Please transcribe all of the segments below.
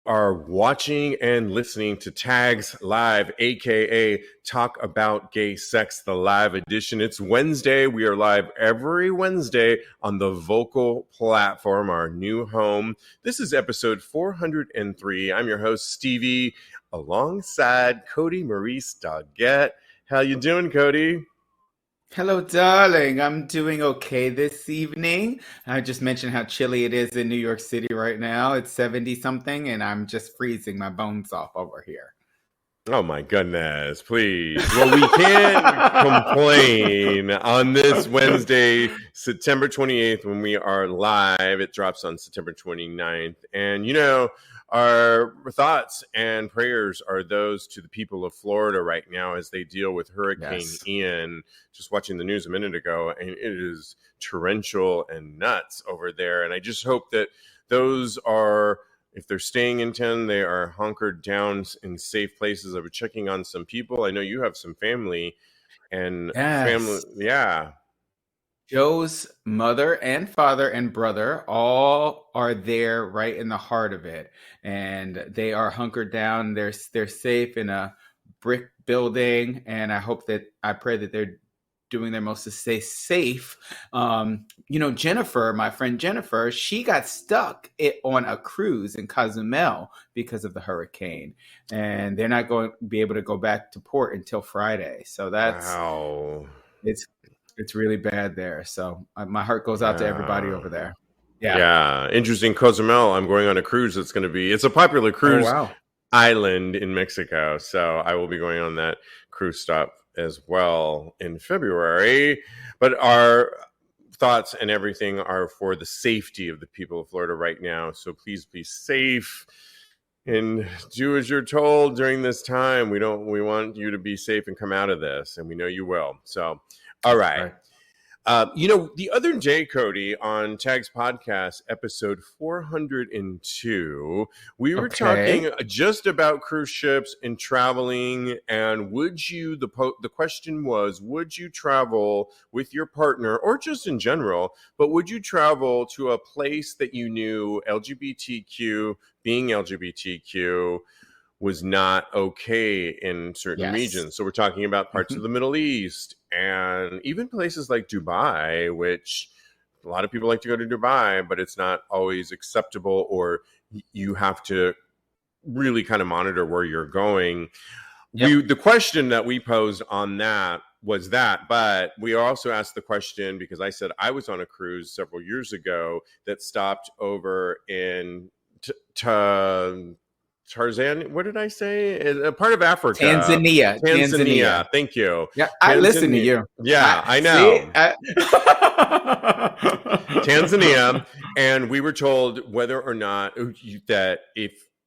are watching and listening to Tags Live, aka Talk About Gay Sex, the live edition. It's Wednesday. We are live every Wednesday on the Vocal platform, our new home. This is episode 403. I'm your host, Stevie, alongside Kodi Maurice Doggette. How you doing, Kodi? Hello, darling. I'm doing okay this evening. I just mentioned how chilly it is in New York City right now. It's 70 something, and I'm just freezing my bones off over here. Oh my goodness, please. Well, we can't complain on this Wednesday, September 28th, when we are live. It drops on September 29th. And, you know, our thoughts and prayers are those to the people of Florida right now as they deal with Hurricane Ian. Just watching the news a minute ago, and it is torrential and nuts over there. And I just hope that those are, if they're staying in town, they are hunkered down in safe places. I was checking on some people. I know you have some family and family. Yeah. Joe's mother and father and brother all are there right in the heart of it. And they are hunkered down. They're safe in a brick building. And I pray that they're doing their most to stay safe. Jennifer, my friend Jennifer, she got stuck on a cruise in Cozumel because of the hurricane, and they're not going to be able to go back to port until Friday. So it's really bad there. So my heart goes out to everybody over there. Yeah. Interesting. Cozumel. I'm going on a cruise. It's a popular cruise island in Mexico. So I will be going on that cruise stop as well in February, but our thoughts and everything are for the safety of the people of Florida right now. So please be safe and do as you're told during this time. We want you to be safe and come out of this, and we know you will. So, all right. The other day, Kodi, on TAGSPodcast, episode 402, we were talking just about cruise ships and traveling. And the question was, would you travel with your partner, or just in general, but would you travel to a place that you knew being LGBTQ was not okay in certain regions? So we're talking about parts of the Middle East and even places like Dubai, which a lot of people like to go to Dubai, but it's not always acceptable, or you have to really kind of monitor where you're going. The question that we posed on that was that, but we also asked the question because I said I was on a cruise several years ago that stopped over in Tarzan, what did I say? A part of Africa. Tanzania. Thank you. Yeah, I listen to you. Yeah, I know. Tanzania. And we were told whether or not that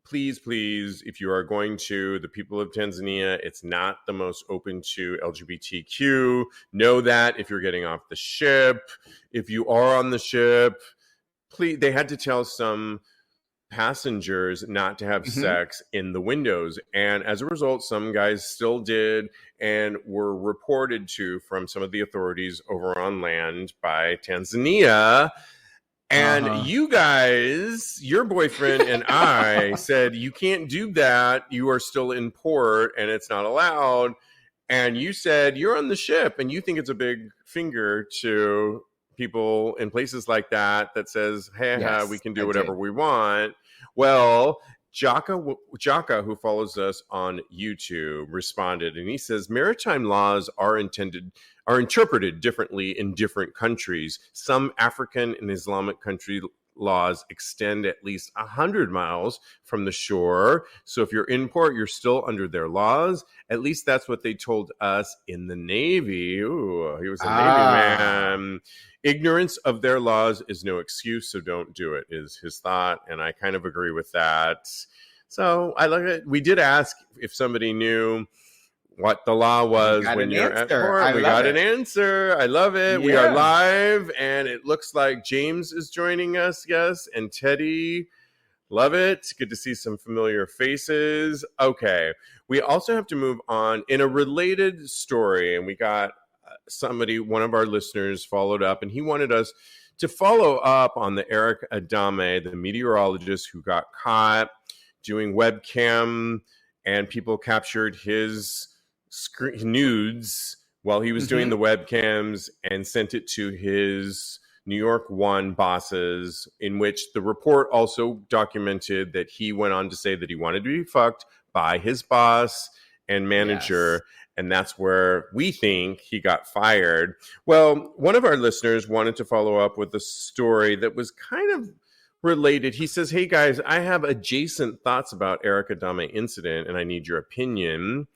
please, if you are going to the people of Tanzania, it's not the most open to LGBTQ. Know that if you're getting off the ship, if you are on the ship, please, they had to tell some passengers not to have sex in the windows, and as a result some guys still did and were reported to from some of the authorities over on land by Tanzania. And you guys, your boyfriend and I said you can't do that, you are still in port and it's not allowed. And you said you're on the ship and you think it's a big finger to people in places like that says, hey, we can do whatever we want. Well, Jaka, who follows us on YouTube, responded, and he says maritime laws are interpreted differently in different countries. Some African and Islamic country laws extend at least 100 miles from the shore. So if you're in port, you're still under their laws. At least that's what they told us in the Navy. Ooh, he was a Navy man. Ignorance of their laws is no excuse, so don't do it, is his thought. And I kind of agree with that. So I love it. We did ask if somebody knew what the law was when you're at port. We got an answer. I love it. Yeah. We are live, and it looks like James is joining us, yes, and Teddy. Love it. Good to see some familiar faces. Okay. We also have to move on in a related story, and we got one of our listeners followed up, and he wanted us to follow up on the Eric Adame, the meteorologist who got caught doing webcam, and people captured his nudes while he was doing the webcams and sent it to his New York One bosses, in which the report also documented that he went on to say that he wanted to be fucked by his boss and manager. Yes. And that's where we think he got fired. Well, one of our listeners wanted to follow up with a story that was kind of related. He says, hey guys, I have adjacent thoughts about Erica Dahmer incident and I need your opinion.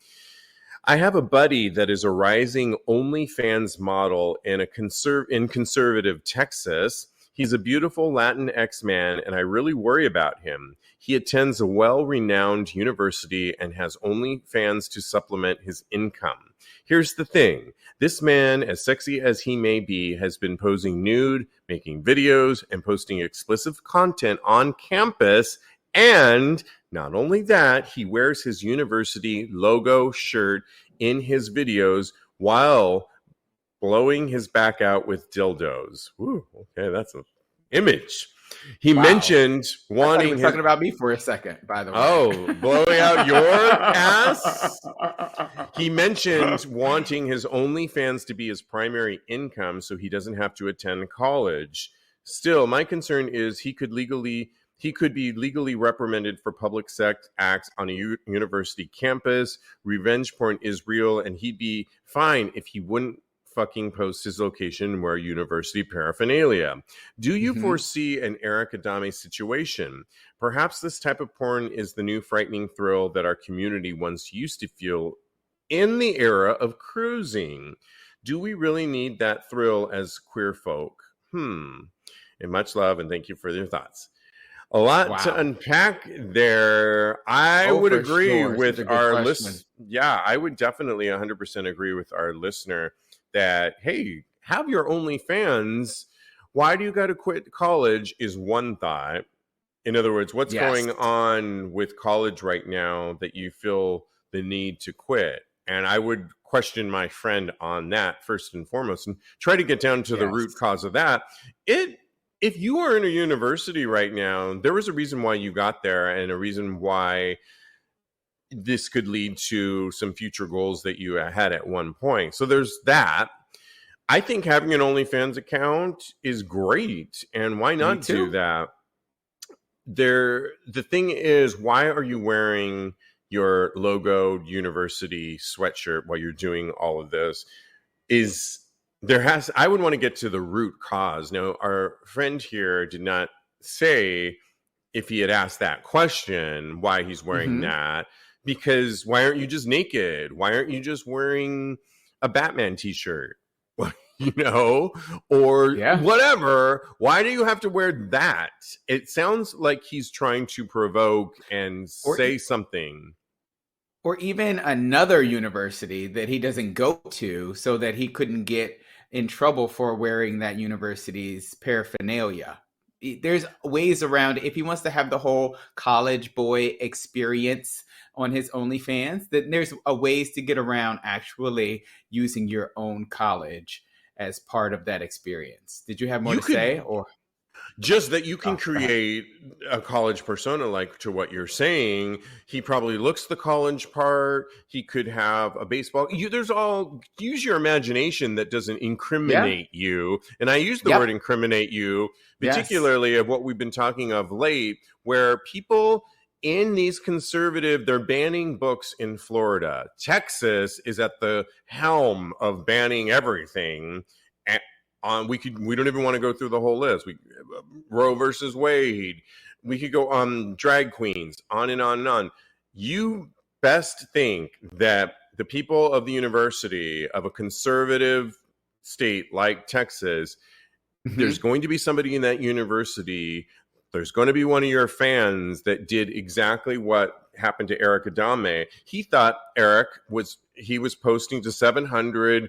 I have a buddy that is a rising OnlyFans model in conservative Texas. He's a beautiful Latinx man, and I really worry about him. He attends a well-renowned university and has OnlyFans to supplement his income. Here's the thing. This man, as sexy as he may be, has been posing nude, making videos, and posting explicit content on campus. And not only that, he wears his university logo shirt in his videos while blowing his back out with dildos. Ooh, okay, that's an image. He mentioned wanting. He was talking about me for a second, by the way. Oh, blowing out your ass? He mentioned wanting his OnlyFans to be his primary income so he doesn't have to attend college. Still, my concern is he could be legally reprimanded for public sex acts on a university campus. Revenge porn is real, and he'd be fine if he wouldn't fucking post his location and wear university paraphernalia. Do you foresee an Erica Dahmer situation? Perhaps this type of porn is the new frightening thrill that our community once used to feel in the era of cruising. Do we really need that thrill as queer folk? And much love, and thank you for your thoughts. A lot to unpack there. I would agree with our listener. Yeah, I would definitely 100% agree with our listener that, hey, have your OnlyFans. Why do you got to quit college is one thought. In other words, what's going on with college right now that you feel the need to quit? And I would question my friend on that first and foremost and try to get down to the root cause of that. If you are in a university right now, there was a reason why you got there and a reason why this could lead to some future goals that you had at one point. So there's that. I think having an OnlyFans account is great. And why not do that? The thing is, why are you wearing your logo university sweatshirt while you're doing all of this? I would want to get to the root cause. Now, our friend here did not say if he had asked that question, why he's wearing that, because why aren't you just naked? Why aren't you just wearing a Batman t-shirt? Or whatever. Why do you have to wear that? It sounds like he's trying to provoke and say something. Or even another university that he doesn't go to so that he couldn't get in trouble for wearing that university's paraphernalia. There's ways around if he wants to have the whole college boy experience on his OnlyFans, then there's ways to get around actually using your own college as part of that experience. Did you have more to say? Or just that you can create a college persona like to what you're saying. He probably looks the college part. He could have a baseball. Use your imagination that doesn't incriminate you. And I use the word incriminate you, particularly of what we've been talking of late, where people in these conservative, they're banning books in Florida. Texas is at the helm of banning everything. We don't even want to go through the whole list. Roe versus Wade. We could go on drag queens, on and on and on. You best think that the people of the university of a conservative state like Texas, there's going to be somebody in that university. There's going to be one of your fans that did exactly what happened to Erica Dahmer. He thought Eric was posting to 700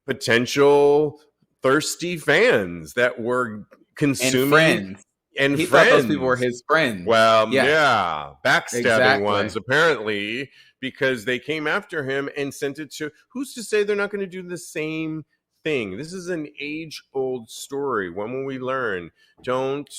potential thirsty fans that were consuming friends. And he friends. Thought those people were his friends. Well, backstabbing ones apparently, because they came after him and sent it to. Who's to say they're not going to do the same thing? This is an age-old story. When will we learn? Don't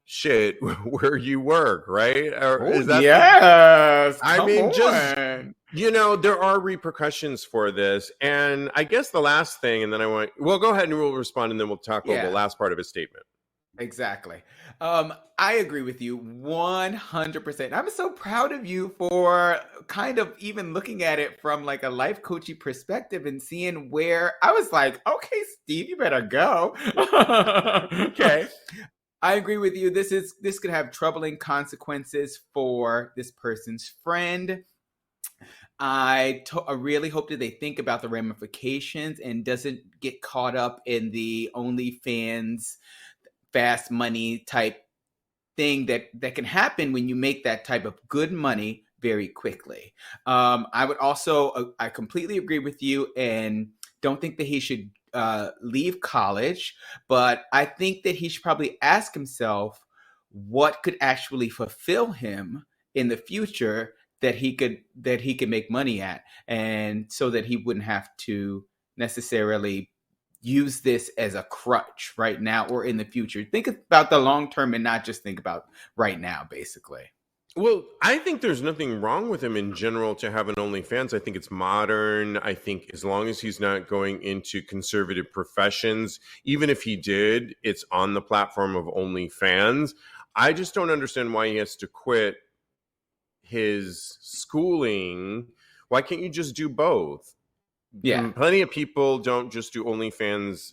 shit where you work, right? Or Oh, is that yes. I Come mean, just, on. there are repercussions for this. And I guess the last thing, and then well, go ahead and we'll respond and then we'll tackle the Yeah. last part of his statement. Exactly. I agree with you 100%. I'm so proud of you for kind of even looking at it from like a life coachy perspective and seeing where I was like, okay, Steve, you better go. Okay. I agree with you. This could have troubling consequences for this person's friend. I really hope that they think about the ramifications and doesn't get caught up in the OnlyFans fast money type thing that can happen when you make that type of good money very quickly. I would also, I completely agree with you and don't think that he should leave college, but I think that he should probably ask himself what could actually fulfill him in the future that he could make money at, and so that he wouldn't have to necessarily use this as a crutch right now or in the future. Think about the long term and not just think about right now, basically. Well, I think there's nothing wrong with him in general to have an OnlyFans. I think it's modern. I think as long as he's not going into conservative professions, even if he did, it's on the platform of OnlyFans. I just don't understand why he has to quit his schooling. Why can't you just do both? Yeah. Plenty of people don't just do OnlyFans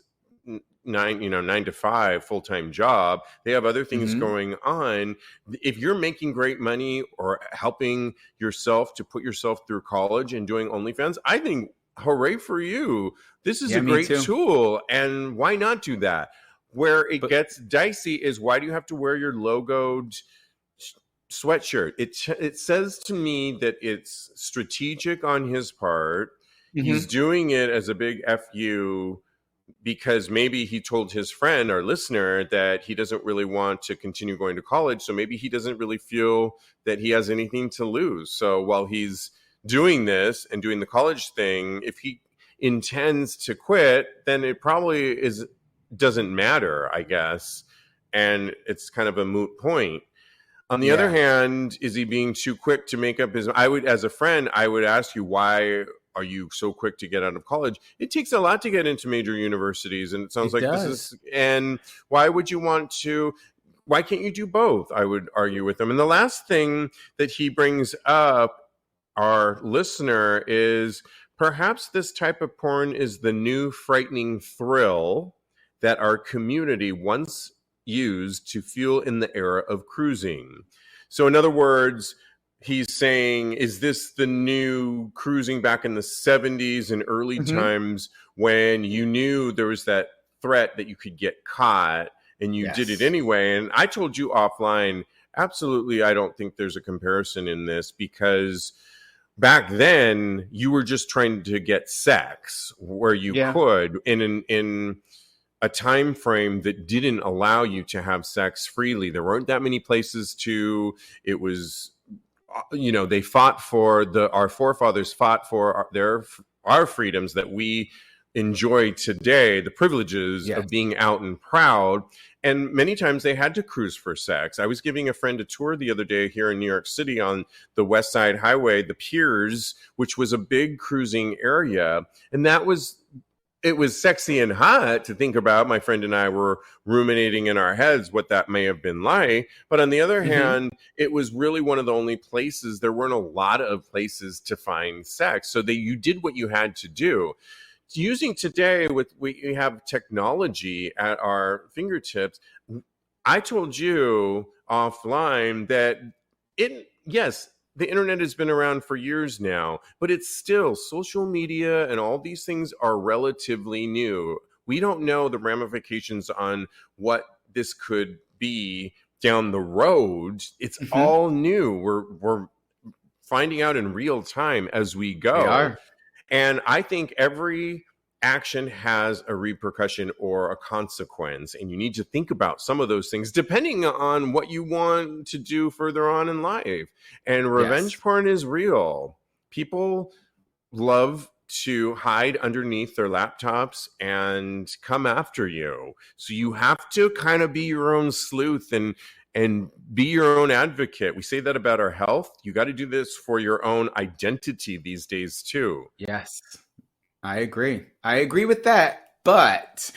9 to 5 full-time job. They have other things going on. If you're making great money or helping yourself to put yourself through college and doing OnlyFans, I think hooray for you. This is a great tool, and why not do that? Where it gets dicey is, why do you have to wear your logoed sweatshirt? It says to me that it's strategic on his part. He's doing it as a big FU because maybe he told his friend or listener that he doesn't really want to continue going to college. So maybe he doesn't really feel that he has anything to lose. So while he's doing this and doing the college thing, if he intends to quit, then it probably doesn't matter, I guess. And it's kind of a moot point. On the other hand, is he being too quick to make up his? As a friend, I would ask you, why are you so quick to get out of college? It takes a lot to get into major universities, and it sounds like this is. And why would you want to? Why can't you do both? I would argue with him. And the last thing that he brings up, our listener, is perhaps this type of porn is the new frightening thrill that our community once used to fuel in the era of cruising. So in other words, he's saying, is this the new cruising back in the 70s and early times when you knew there was that threat that you could get caught and you did it anyway? And I told you offline, absolutely, I don't think there's a comparison in this, because back then you were just trying to get sex where you could in a time frame that didn't allow you to have sex freely. There weren't that many places to. It was, they fought for our forefathers fought for our freedoms that we enjoy today, the privileges of being out and proud. And many times they had to cruise for sex. I was giving a friend a tour the other day here in New York City on the West Side Highway, the Piers, which was a big cruising area. And it was sexy and hot to think about. My friend and I were ruminating in our heads what that may have been like. But on the other hand, it was really one of the only places. There weren't a lot of places to find sex. So you did what you had to do. Using today, we have technology at our fingertips. I told you offline that the internet has been around for years now, but it's still, social media and all these things are relatively new. We don't know the ramifications on what this could be down the road. It's all new. We're finding out in real time as we go. We are. And I think every action has a repercussion or a consequence, and you need to think about some of those things depending on what you want to do further on in life. And revenge porn is real. People love to hide underneath their laptops and come after you. So you have to kind of be your own sleuth and and be your own advocate. We say that about our health. You got to do this for your own identity these days too. Yes, I agree. I agree with that. But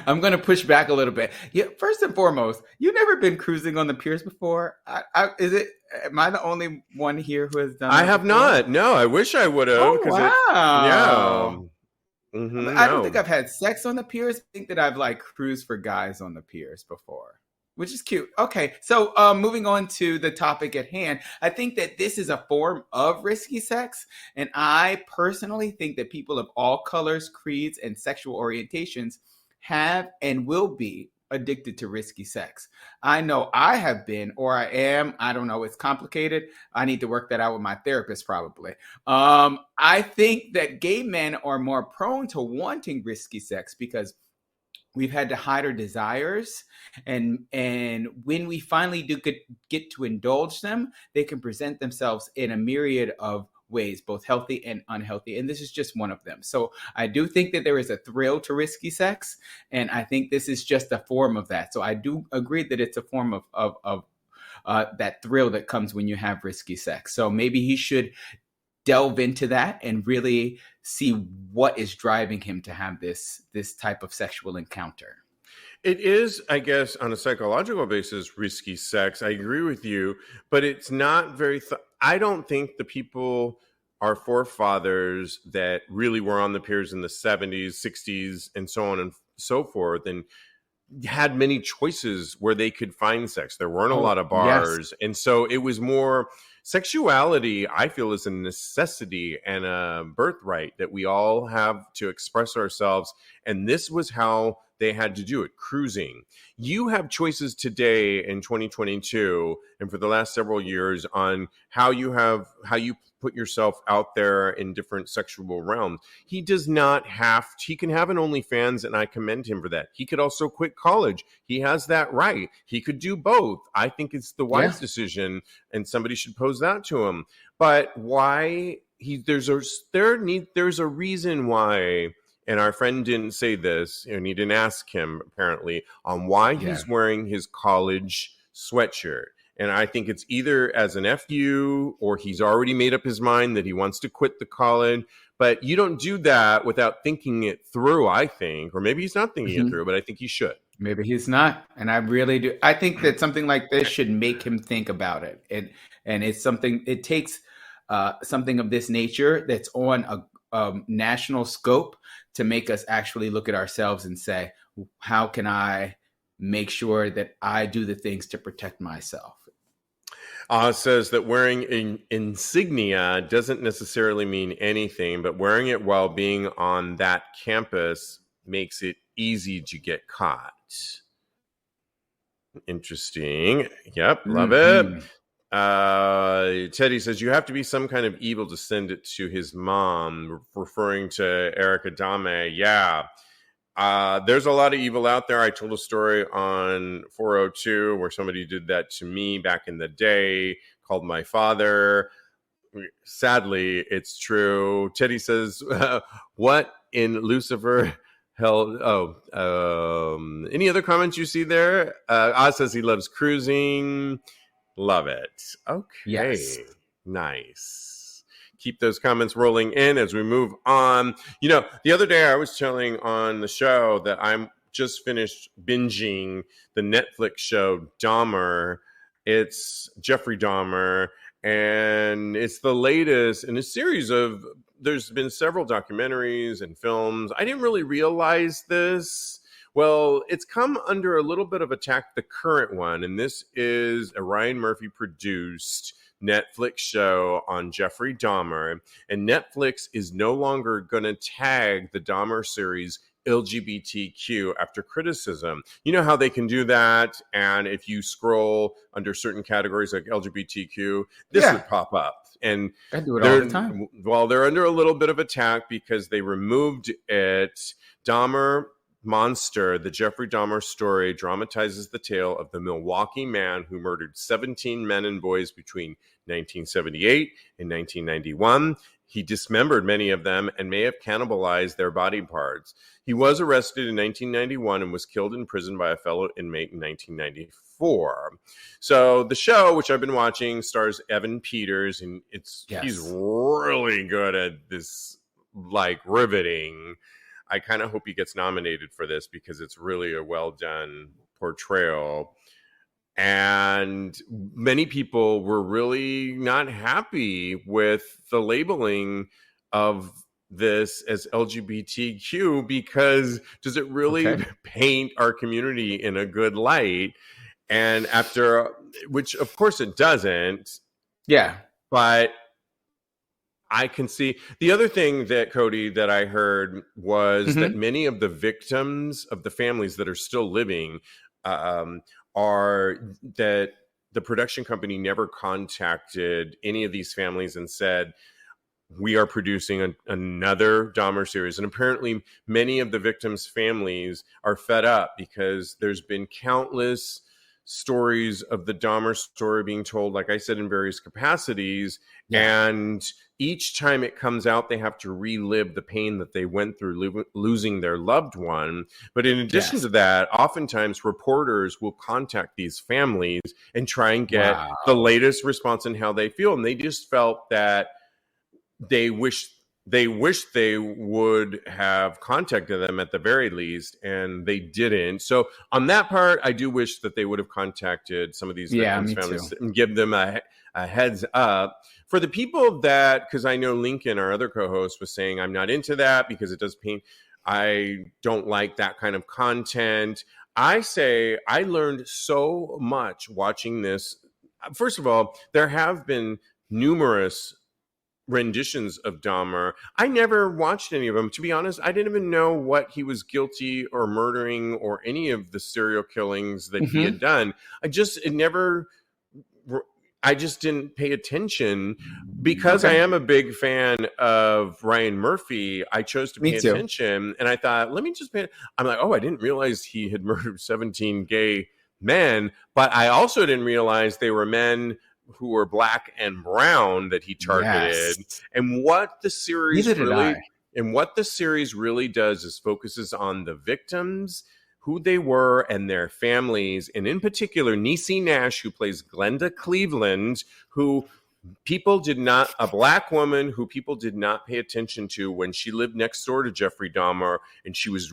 I'm going to push back a little bit. Yeah, first and foremost, you've never been cruising on the piers before. Am I the only one here who has done that I have before? not. No, I wish I would have. Oh, wow. I don't think No. I've had sex on the piers. I think that I've like cruised for guys on the piers before, which is cute. Okay, so moving on to the topic at hand, I think that this is a form of risky sex, and I personally think that people of all colors, creeds, and sexual orientations have and will be addicted to risky sex. I know I have been, or I am. I don't know. It's complicated. I need to work that out with my therapist probably. I think that gay men are more prone to wanting risky sex because we've had to hide our desires, and when we finally do get to indulge them, they can present themselves in a myriad of ways, both healthy and unhealthy, and this is just one of them. So I do think that there is a thrill to risky sex, and I think this is just a form of that. So I do agree that it's a form of that thrill that comes when you have risky sex. So maybe he should delve into that and really see what is driving him to have this type of sexual encounter. It is, I guess, on a psychological basis, risky sex. I agree with you, but it's not very. I don't think the people, our forefathers that really were on the piers in the 70s, 60s, and so on and so forth, and had many choices where they could find sex. There weren't a lot of bars. Yes. And so it was more sexuality, I feel, is a necessity and a birthright that we all have to express ourselves. And this was how they had to do it, cruising. You have choices today in 2022 and for the last several years on how you put yourself out there in different sexual realms. He does not have to, he can have an OnlyFans, and I commend him for that. He could also quit college. He has that right. He could do both. I think it's the wise decision, and somebody should pose that to him. But why there's a reason why. And our friend didn't say this, and he didn't ask him, apparently, on why he's wearing his college sweatshirt. And I think it's either as an FU or he's already made up his mind that he wants to quit the college. But you don't do that without thinking it through, I think. Or maybe he's not thinking it through, but I think he should. Maybe he's not. And I really do. I think that something like this should make him think about it. And it's something, it takes something of this nature that's on a national scope to make us actually look at ourselves and say, how can I make sure that I do the things to protect myself? Says that wearing an insignia doesn't necessarily mean anything, but wearing it while being on that campus makes it easy to get caught. Interesting. Yep, love it. Teddy says you have to be some kind of evil to send it to his mom, referring to Erica Dahmer. Yeah. There's a lot of evil out there. I told a story on 402 where somebody did that to me back in the day, called my father. Sadly, it's true. Teddy says, what in Lucifer held? Any other comments you see there? Oz says he loves cruising. Love it. Okay. Yes. Nice. Keep those comments rolling in as we move on. You know, the other day I was telling on the show that I'm just finished binging the Netflix show Dahmer. It's Jeffrey Dahmer, and it's the latest in a series of, there's been several documentaries and films. I didn't really realize this. Well, it's come under a little bit of attack, the current one, and this is a Ryan Murphy produced Netflix show on Jeffrey Dahmer, and Netflix is no longer going to tag the Dahmer series LGBTQ after criticism. You know how they can do that, and if you scroll under certain categories like LGBTQ, this would pop up. And I do it all the time. Well, they're under a little bit of attack because they removed it. Dahmer Monster, the Jeffrey Dahmer story dramatizes the tale of the Milwaukee man who murdered 17 men and boys between 1978 and 1991. He dismembered many of them and may have cannibalized their body parts. He was arrested in 1991 and was killed in prison by a fellow inmate in 1994. So the show, which I've been watching, stars Evan Peters, and he's really good at this, like, riveting. I kind of hope he gets nominated for this because it's really a well done portrayal. And many people were really not happy with the labeling of this as LGBTQ because does it really paint our community in a good light? And which of course it doesn't. Yeah. But I can see the other thing that Kodi that I heard was that many of the victims of the families that are still living are that the production company never contacted any of these families and said, we are producing another Dahmer series. And apparently many of the victims' families are fed up because there's been countless stories of the Dahmer story being told, like I said, in various capacities. Yeah. And each time it comes out, they have to relive the pain that they went through losing their loved one. But in addition to that, oftentimes reporters will contact these families and try and get the latest response on how they feel. And they just felt that they wish they would have contacted them at the very least, and they didn't. So on that part, I do wish that they would have contacted some of these victims' families and give them a heads up. For the people that, because I know Lincoln, our other co-host, was saying, I'm not into that because it does paint. I don't like that kind of content. I say I learned so much watching this. First of all, there have been numerous renditions of Dahmer. I never watched any of them. To be honest, I didn't even know what he was guilty or murdering or any of the serial killings that he had done. I just didn't pay attention because I am a big fan of Ryan Murphy. I chose to pay attention, and I thought, let me just pay. I'm like, oh, I didn't realize he had murdered 17 gay men, but I also didn't realize they were men who were black and brown that he targeted. And what the series really does is focuses on the victims, who they were, and their families. And in particular, Niecy Nash, who plays Glenda Cleveland, who a black woman who people did not pay attention to when she lived next door to Jeffrey Dahmer, and she was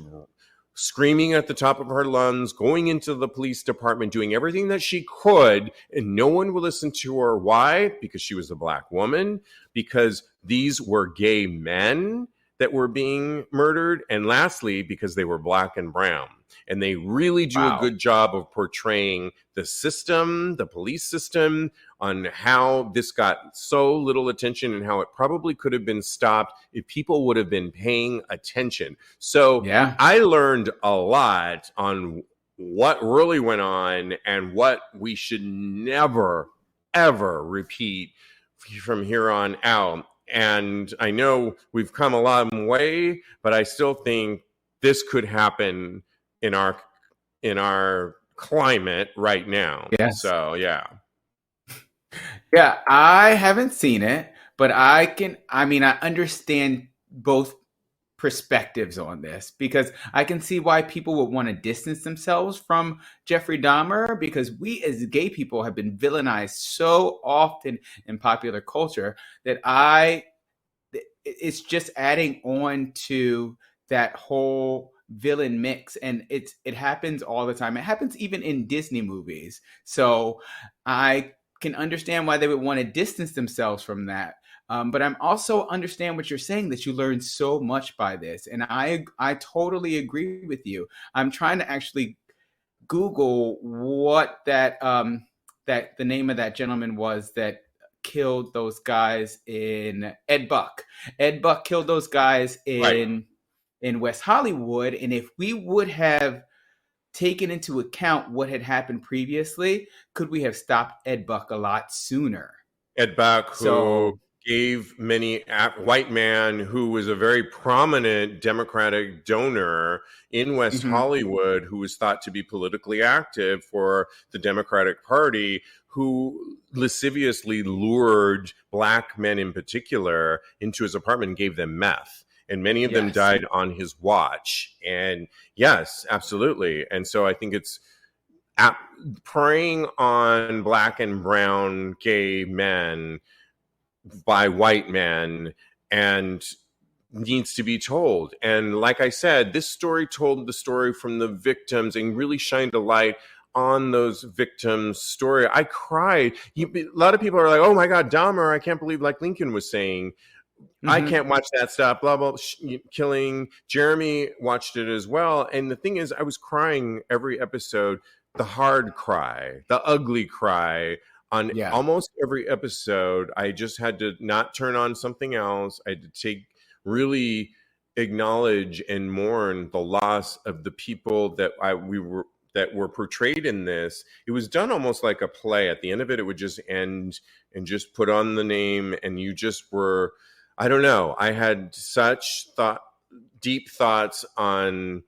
screaming at the top of her lungs, going into the police department, doing everything that she could, and no one would listen to her. Why? Because she was a black woman, because these were gay men that were being murdered, and lastly, because they were black and brown. And they really do a good job of portraying the system, the police system, on how this got so little attention and how it probably could have been stopped if people would have been paying attention. So I learned a lot on what really went on and what we should never, ever repeat from here on out. And I know we've come a long way, but I still think this could happen in our climate right now. So I haven't seen it, but I understand both perspectives on this, because I can see why people would want to distance themselves from Jeffrey Dahmer, because we as gay people have been villainized so often in popular culture that it's just adding on to that whole villain mix, and it happens all the time. It happens even in Disney movies. So I can understand why they would want to distance themselves from that. But I'm also understand what you're saying, that you learned so much by this, and I totally agree with you. I'm trying to actually Google what that the name of that gentleman was that killed those guys in Ed Buck. Ed Buck killed those guys in West Hollywood. And if we would have taken into account what had happened previously, could we have stopped Ed Buck a lot sooner? Ed Buck, who gave many white man who was a very prominent Democratic donor in West Mm-hmm. Hollywood, who was thought to be politically active for the Democratic Party, who lasciviously lured black men in particular into his apartment and gave them meth. And many of them died on his watch. And yes, absolutely. And so I think it's preying on black and brown gay men by white men and needs to be told. And like I said, this story told the story from the victims and really shined a light on those victims' story. I cried. A lot of people are like, oh my God, Dahmer, I can't believe, like Lincoln was saying, I can't watch that stuff, blah, blah, killing. Jeremy watched it as well. And the thing is, I was crying every episode, the hard cry, the ugly cry on almost every episode. I just had to not turn on something else. I had to really acknowledge and mourn the loss of the people that were portrayed in this. It was done almost like a play. At the end of it, it would just end and just put on the name, and you just were, I don't know. I had such deep thoughts on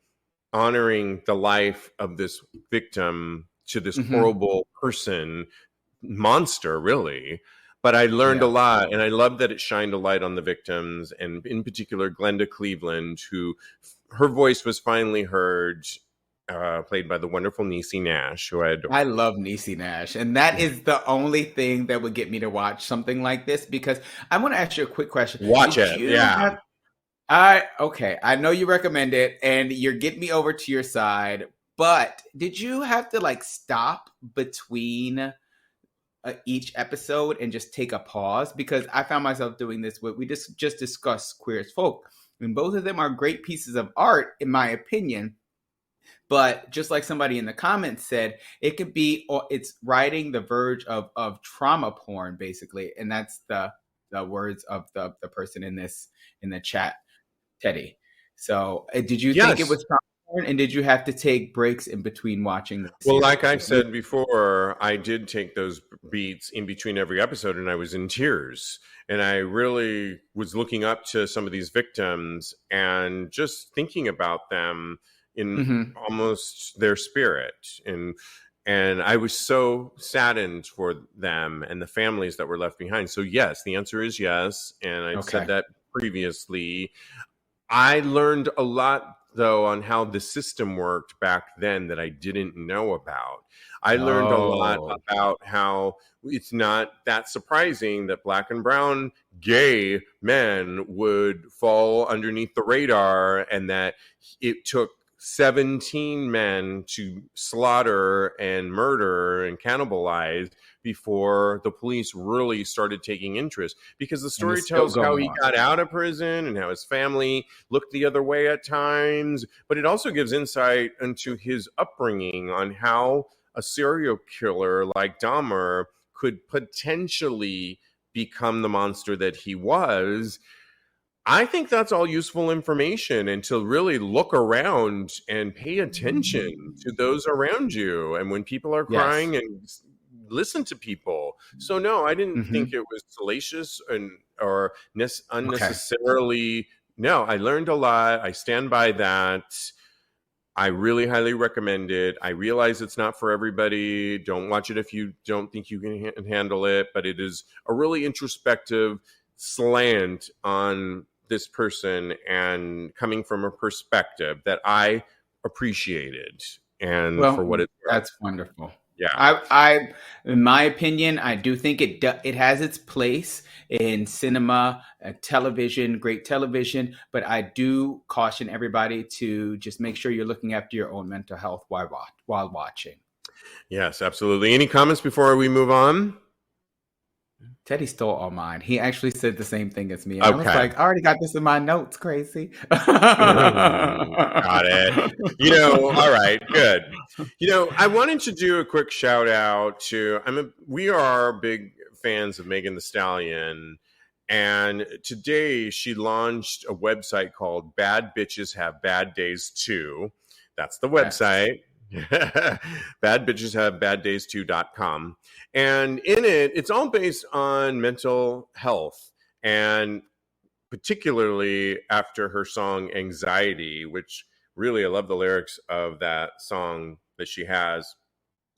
honoring the life of this victim to this horrible person, monster, really. But I learned a lot, and I love that it shined a light on the victims, and in particular, Glenda Cleveland, who her voice was finally heard, played by the wonderful Niecy Nash, who I love Niecy Nash, and that is the only thing that would get me to watch something like this, because I want to ask you a quick question. Watch it, yeah. Okay, I know you recommend it, and you're getting me over to your side, but did you have to like stop between each episode and just take a pause? Because I found myself doing this. We just discussed Queer as Folk, and both of them are great pieces of art, in my opinion. But just like somebody in the comments said, it could be, it's riding the verge of trauma porn, basically. And that's the words of the person in the chat, Teddy. So did you think it was trauma porn? And did you have to take breaks in between watching the series? Well, like I said before, I did take those beats in between every episode, and I was in tears. And I really was looking up to some of these victims and just thinking about them in almost their spirit, and I was so saddened for them and the families that were left behind. So yes, the answer is yes, and I said that previously. I learned a lot though on how the system worked back then that I didn't know about. I learned a lot about how it's not that surprising that black and brown gay men would fall underneath the radar, and that it took 17 men to slaughter and murder and cannibalize before the police really started taking interest, because the story tells how he got out of prison and how his family looked the other way at times, but it also gives insight into his upbringing on how a serial killer like Dahmer could potentially become the monster that he was. I think that's all useful information, and to really look around and pay attention to those around you. And when people are crying, and listen to people. So no, I didn't think it was salacious or unnecessarily. No, I learned a lot. I stand by that. I really highly recommend it. I realize it's not for everybody. Don't watch it if you don't think you can handle it, but it is a really introspective slant on this person, and coming from a perspective that I appreciated, and for what it's worth. That's wonderful. Yeah, I in my opinion, I do think it has its place in cinema, television, great television, but I do caution everybody to just make sure you're looking after your own mental health while watching. Yes, absolutely. Any comments before we move on? Teddy stole all mine. He actually said the same thing as me. I was like, I already got this in my notes. Crazy. Got it. All right, good. I wanted to do a quick shout out to, we are big fans of Megan Thee Stallion. And today she launched a website called Bad Bitches Have Bad Days Too. That's the website. badbitcheshavebaddays2.com. And in it, it's all based on mental health And particularly after her song Anxiety, which really I love the lyrics of that song that she has.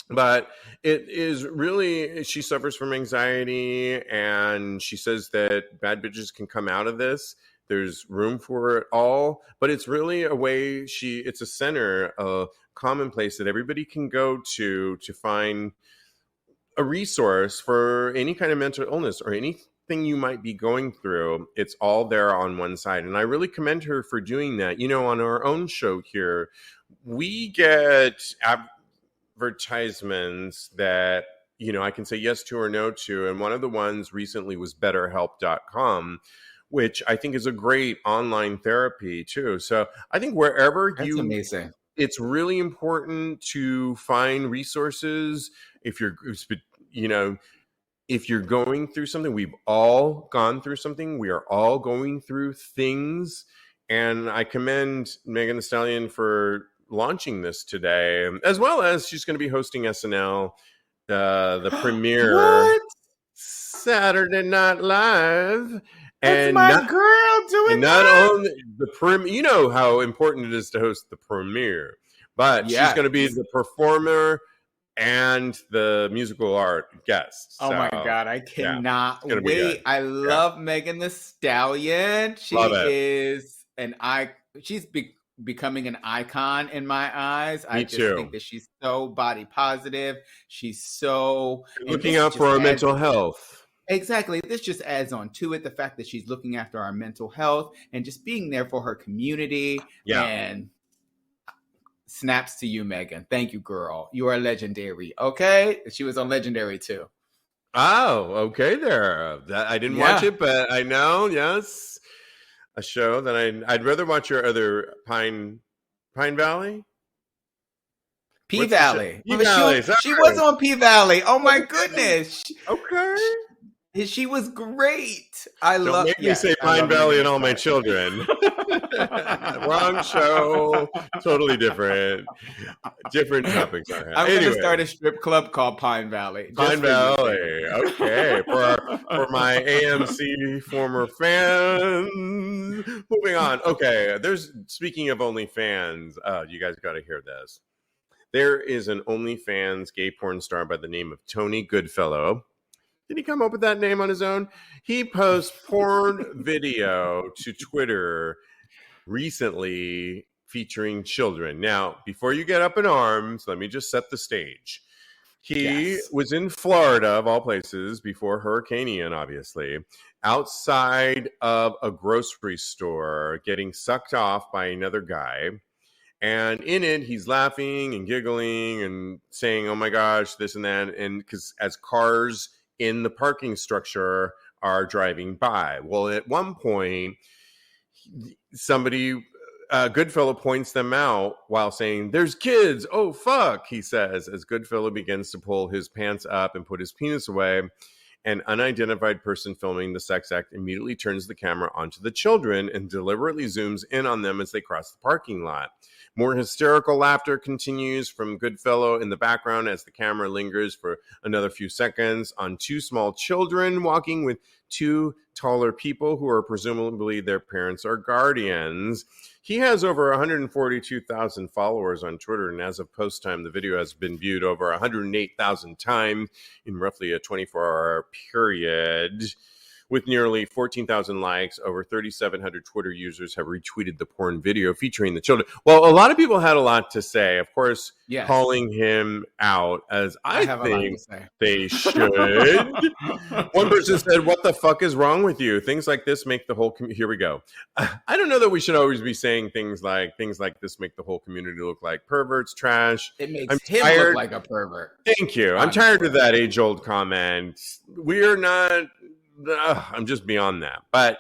But it is really, she suffers from anxiety, and she says that bad bitches can come out of this. There's room for it all, but it's really a way it's a center, a common place that everybody can go to find a resource for any kind of mental illness or anything you might be going through. It's all there on one side. And I really commend her for doing that. You know, on our own show here, we get advertisements that, you know, I can say yes to or no to. And one of the ones recently was betterhelp.com, which I think is a great online therapy too. So I think wherever That's amazing. It's really important to find resources. If you're, you know, if you're going through something, we've all gone through something. We are all going through things. And I commend Megan Thee Stallion for launching this today, as well as she's going to be hosting SNL, the premiere What? Saturday Night Live. That's my girl doing not that. only the premiere, you know how important it is to host the premiere, but she's going to be the performer and the musical art guest. Oh my God, I cannot wait. I love Megan Thee Stallion. She is she's becoming an icon in my eyes. I just think that she's so body positive. She's so looking out for our mental health. Exactly. This just adds on to it, the fact that she's looking after our mental health and just being there for her community. Yeah. And snaps to you, Megan. Thank you, girl. You are legendary. Okay? She was on Legendary too. Oh, okay there. I didn't watch it, but I know, yes. A show that I'd rather watch your other Pine Valley? P-Valley. P-Valley. She was on P-Valley. Oh my goodness. Okay. She was great. Don't make me say Pine Valley and All My Children. Wrong show. Totally different. Different topics. I'm going to start a strip club called Pine Valley. Pine Valley. Okay. For my AMC former fans. Moving on. Okay. Speaking of OnlyFans, you guys got to hear this. There is an OnlyFans gay porn star by the name of Tony Goodfellow. Did he come up with that name on his own? He posts porn video to Twitter recently featuring children. Now, before you get up in arms, let me just set the stage. He was in Florida, of all places, before Hurricane Ian, obviously, outside of a grocery store getting sucked off by another guy. And in it, he's laughing and giggling and saying, oh my gosh, this and that. And because as cars in the parking structure are driving by. Well, at one point, somebody, Goodfellow, points them out while saying, there's kids. Oh, fuck, he says, as Goodfellow begins to pull his pants up and put his penis away. An unidentified person filming the sex act immediately turns the camera onto the children and deliberately zooms in on them as they cross the parking lot. More hysterical laughter continues from Goodfellow in the background as the camera lingers for another few seconds on two small children walking with two taller people who are presumably their parents or guardians. He has over 142,000 followers on Twitter, and as of post time, the video has been viewed over 108,000 times in roughly a 24-hour period. With nearly 14,000 likes, over 3,700 Twitter users have retweeted the porn video featuring the children. Well, a lot of people had a lot to say, of course, calling him out, as I think they should. One person said, what the fuck is wrong with you? Things like this make the whole here we go. I don't know that we should always be saying things like this make the whole community look like perverts, trash. It makes him look like a pervert. Thank you. I'm tired of that age-old comment. We are not... I'm just beyond that. But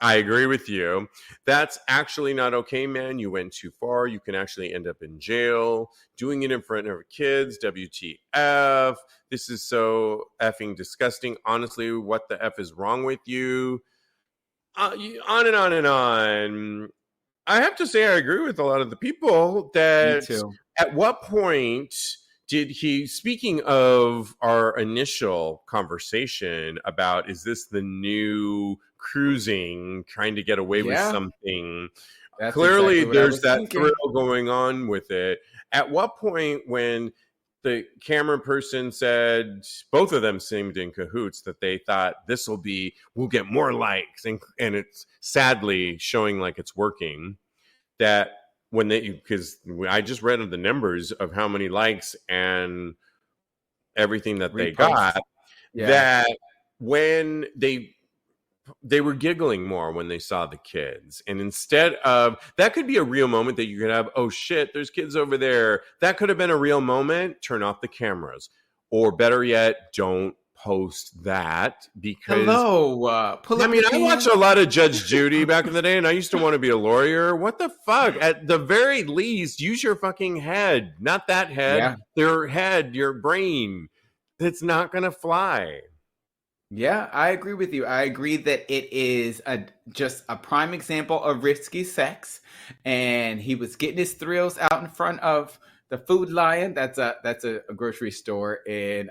I agree with you. That's actually not okay, man. You went too far. You can actually end up in jail. Doing it in front of kids, WTF. This is so effing disgusting. Honestly, what the F is wrong with you? On and on and on. I have to say I agree with a lot of the people that at what point did he, speaking of our initial conversation about, is this the new cruising, trying to get away with Yeah, something? that's Clearly, exactly what I there's was that thrill thinking. going on with it. At what point, when the camera person said, both of them seemed in cahoots, that they thought we'll get more likes, and it's sadly showing like it's working, that when because I just read the numbers of how many likes and everything that they Reposts. got, Yeah. that when they were giggling more when they saw the kids. And instead of, that could be a real moment that you could have, oh shit, there's kids over there. That could have been a real moment. Turn off the cameras. Or better yet, don't post that, because Hello. Pull I up mean, your I watched pants. a lot of Judge Judy back in the day, and I used to want to be a lawyer. What the fuck? At the very least, use your fucking head. Not that head. Yeah. Their head, your brain. It's not going to fly. Yeah, I agree with you. I agree that it is just a prime example of risky sex, and he was getting his thrills out in front of the Food Lion. That's a grocery store in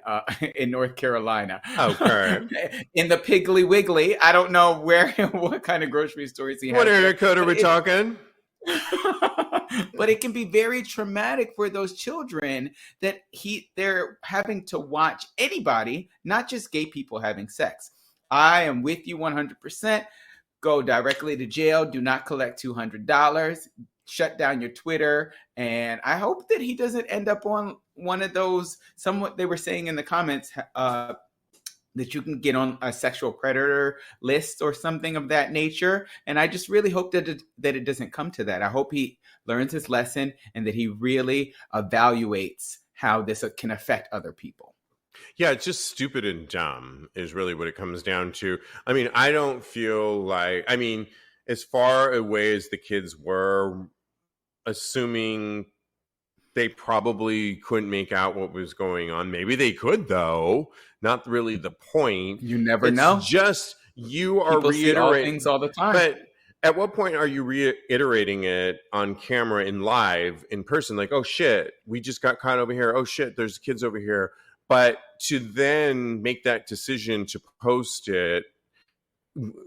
in North Carolina. Okay. In the Piggly Wiggly. I don't know what kind of grocery stores he What has area there, code are we talking? but it can be very traumatic for those children that they're having to watch anybody, not just gay people, having sex. I am with you 100%. Go directly to jail. Do not collect $200. Shut down your Twitter. And I hope that he doesn't end up on one of those, somewhat they were saying in the comments, that you can get on a sexual predator list or something of that nature. And I just really hope that it doesn't come to that. I hope he learns his lesson and that he really evaluates how this can affect other people. Yeah, it's just stupid and dumb is really what it comes down to. I mean, I don't feel like, I mean, as far away as the kids were, assuming they probably couldn't make out what was going on. Maybe they could, though. Not really the point. You never It's know. just you are People see all reiterating things all the time. But at what point are you reiterating it on camera in live in person? Like, oh shit, we just got caught over here. Oh shit, there's kids over here. But to then make that decision to post it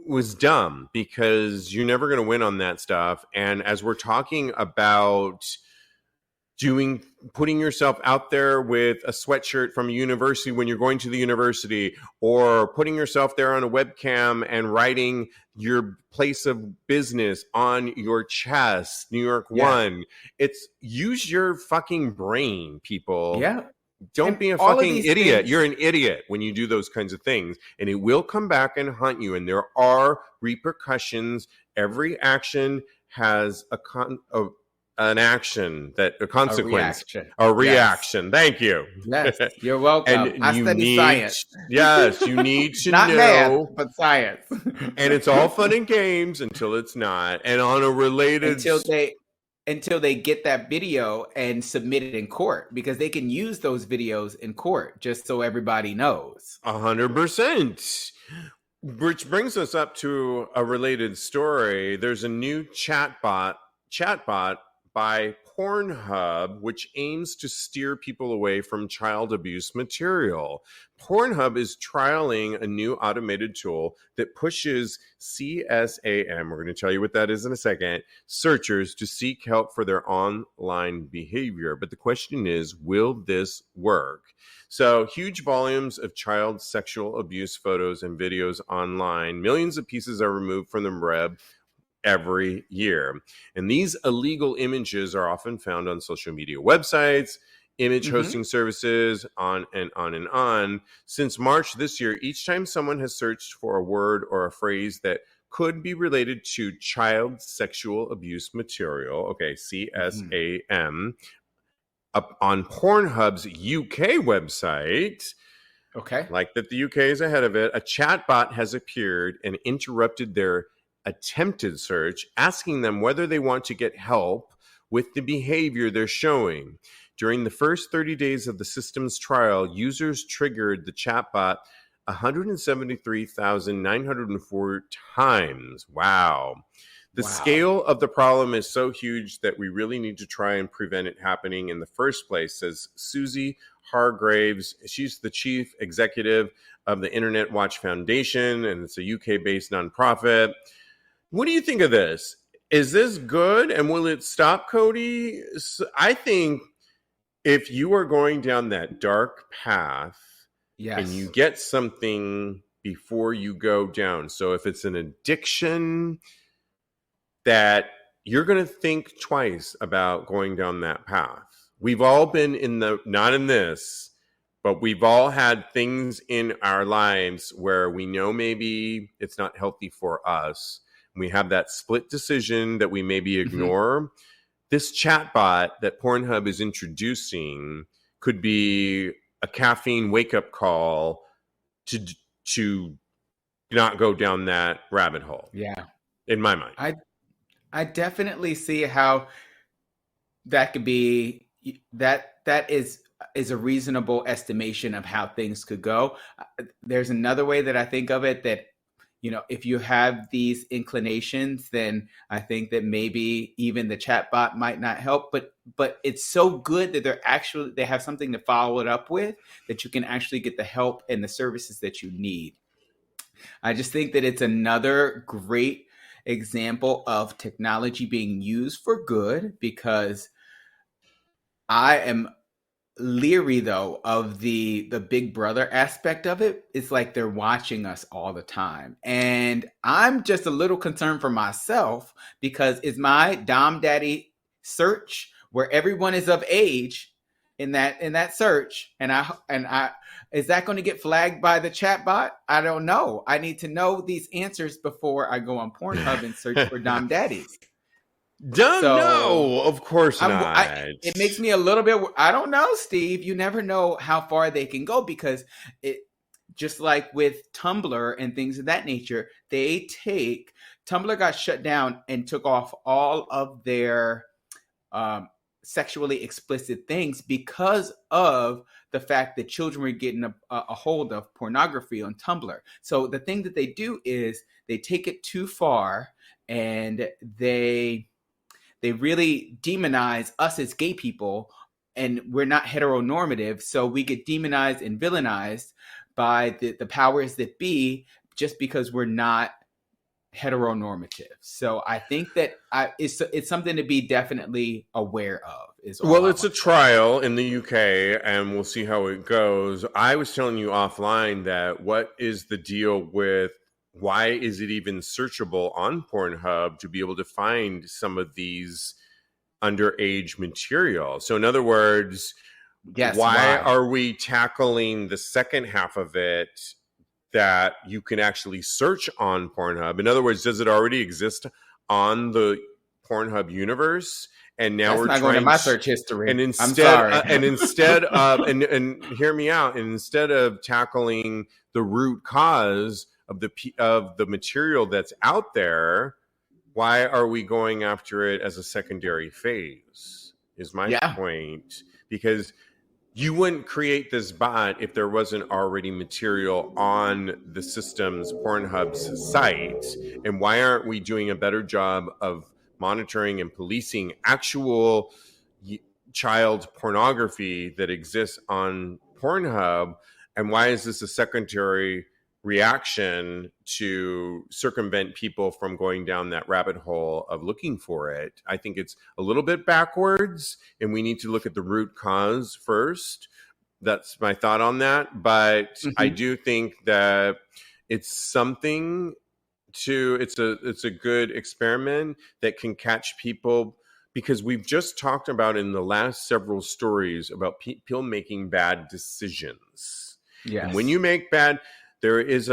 was dumb, because you're never going to win on that stuff. And as we're talking about putting yourself out there with a sweatshirt from a university when you're going to the university, or putting yourself there on a webcam and writing your place of business on your chest, New York One. It's, use your fucking brain, people. Yeah. Don't And be a all of fucking these idiot. things- You're an idiot when you do those kinds of things, and it will come back and haunt you. And there are repercussions. Every action has an action, that a consequence, a reaction. Yes. Thank you. Yes, you're welcome. And I study science. Yes, you need to not know, math, but science. And it's all fun and games until it's not. And on a related, until they get that video and submit it in court, because they can use those videos in court, just so everybody knows. 100%. Which brings us up to a related story. There's a new chatbot by Pornhub, which aims to steer people away from child abuse material. Pornhub is trialing a new automated tool that pushes CSAM, we're going to tell you what that is in a second, searchers to seek help for their online behavior. But the question is, will this work? So, huge volumes of child sexual abuse photos and videos online. Millions of pieces are removed from the web every year. And these illegal images are often found on social media websites, image hosting services, on and on and on. Since March this year, each time someone has searched for a word or a phrase that could be related to child sexual abuse material, okay, CSAM, up on Pornhub's UK website, okay, like that the UK is ahead of it, a chatbot has appeared and interrupted their attempted search, asking them whether they want to get help with the behavior they're showing. During the first 30 days of the system's trial, users triggered the chatbot 173,904 times. Wow. The Wow. scale of the problem is so huge that we really need to try and prevent it happening in the first place, says Susie Hargraves. She's the chief executive of the Internet Watch Foundation, and it's a UK-based nonprofit. What do you think of this? Is this good, and will it stop, Kodi? I think if you are going down that dark path, Yes. and you get something before you go down, so if it's an addiction, that you're going to think twice about going down that path. We've all been not in this, but we've all had things in our lives where we know maybe it's not healthy for us. We have that split decision that we maybe ignore. This chatbot that Pornhub is introducing could be a caffeine wake-up call to not go down that rabbit hole. Yeah. In my mind. I definitely see how that could be, that is a reasonable estimation of how things could go. There's another way that I think of it, that, you know, if you have these inclinations, then I think that maybe even the chatbot might not help, but it's so good that they have something to follow it up with, that you can actually get the help and the services that you need. I just think that it's another great example of technology being used for good, because I am leery, though, of the Big Brother aspect of it. It's like they're watching us all the time. And I'm just a little concerned for myself, because is my Dom Daddy search, where everyone is of age in that search, and I is that going to get flagged by the chatbot? I don't know. I need to know these answers before I go on Pornhub and search for Dom Daddies. No, of course not. It makes me a little bit. I don't know, Steve. You never know how far they can go, because it, just like with Tumblr and things of that nature, Tumblr got shut down and took off all of their sexually explicit things because of the fact that children were getting a hold of pornography on Tumblr. So the thing that they do is they take it too far, and they really demonize us as gay people, and we're not heteronormative, so we get demonized and villainized by the powers that be, just because we're not heteronormative. So I think that it's something to be definitely aware of. It's a trial in the UK, and we'll see how it goes. I was telling you offline that what is the deal with, why is it even searchable on Pornhub to be able to find some of these underage material? So in other words, why are we tackling the second half of it, that you can actually search on Pornhub? In other words, does it already exist on the Pornhub universe? And now we're trying going to my search history. And instead, and hear me out. And instead of tackling the root cause of the material that's out there, why are we going after it as a secondary phase? Is my point. Because you wouldn't create this bot if there wasn't already material on the system's, Pornhub's site. And why aren't we doing a better job of monitoring and policing actual child pornography that exists on Pornhub? And why is this a secondary reaction to circumvent people from going down that rabbit hole of looking for it? I think it's a little bit backwards, and we need to look at the root cause first. That's my thought on that. But I do think that it's something it's a good experiment that can catch people, because we've just talked about in the last several stories about people making bad decisions. Yes. And when you make there is